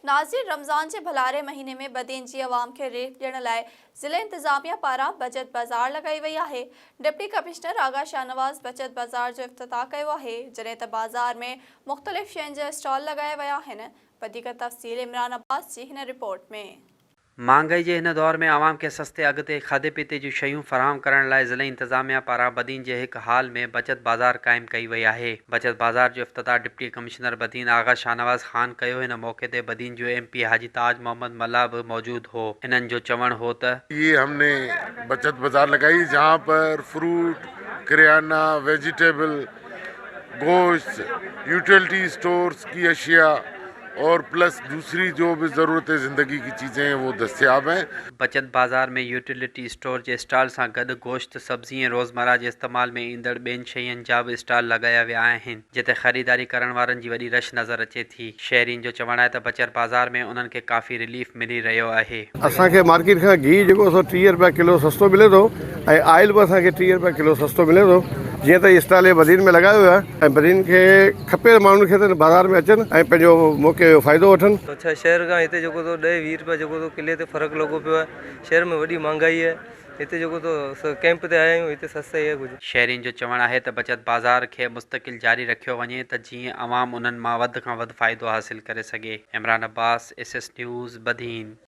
नाज़रीन, रमज़ान के भलारे महीने में बदीन जी अवाम के रेफ ॾियण लाइ ज़िले इंतज़ामिया पारां बचत बाज़ार लगाई वई आहे। डिप्टी कमिश्नर आगा शाहनवाज़ बचत बाज़ार जो इफ़्तिताह कयो आहे, जॾहिं त बाज़ार में मुख़्तलिफ़ शयुनि जा स्टॉल लगाया विया आहिनि। वधीक तफ़सील इमरान अब्बास जी हिन रिपोर्ट में। महांगाई के हिन दौर में आवाम के सस्ते अघ ते खाधे पीते जूं शयूं फराहम करण लाइ ज़िले इंतज़ामिया पारां बदीन जे हिक हाल में बचत बाज़ार क़ाइमु कई वई आहे। बचत बाज़ार जो इफ़्तिताह डिप्टी कमिश्नर बदीन आगा शाहनवाज़ ख़ान कयो। हिन मौक़े ते बदीन जो MP हाजी ताज मोहम्मद मल्ला भी मौजूद हो। इन्हनि जो चवणु हो त ये हमने बचत बाज़ार लगाई जहाँ पर फ्रूट, किराना, वेजिटेबल, गोश्त, यूटिलिटी स्टोर्स की अशिया और प्लस दूसरी जो भी ज़रूरत ज़िंदगी की चीज़ें हैं वो दस्तयाब हैं। बचत बाज़ार में यूटिलिटी स्टोर जे स्टॉल सां गॾु गोश्त, सब्ज़ी ऐं रोज़मर्रा जे इस्तेमाल में ईंदड़ ॿियनि शयुनि जा बि स्टॉल लगाया विया आहिनि, जिते ख़रीदारी करण वारनि जी वॾी रश नज़र अचे थी। शहरीन जो चवणु आहे त बचत बाज़ार में उन्हनि खे काफ़ी रिलीफ मिली रहियो आहे। असांखे मार्केट खां घी जेको 30 रुपया किलो सस्तो मिले थो ऐं आयल बि असांखे 30 रुपया किलो सस्तो मिले थो। जीअं त स्टॉल बदीन में लगायो वियो आहे ऐं बदीन खे खपे माण्हुनि खे त बाज़ार में अचनि ऐं पंहिंजो मौक़े जो फ़ाइदो वठनि। अच्छा, शहर खां हिते जेको 10-20 रुपया जेको किले ते फ़र्क़ु लॻो पियो आहे। शहर में वॾी महांगाई आहे, हिते जेको कैंप ते आया आहियूं, हिते सस्ताई आहे कुझु। शहरीन जो चवणु आहे त बचत बाज़ार खे मुस्तक़िल जारी रखियो वञे त जीअं अवाम उन्हनि मां वधि खां वधि फ़ाइदो हासिल करे सघे। Imran Abbas, SS news, Badin.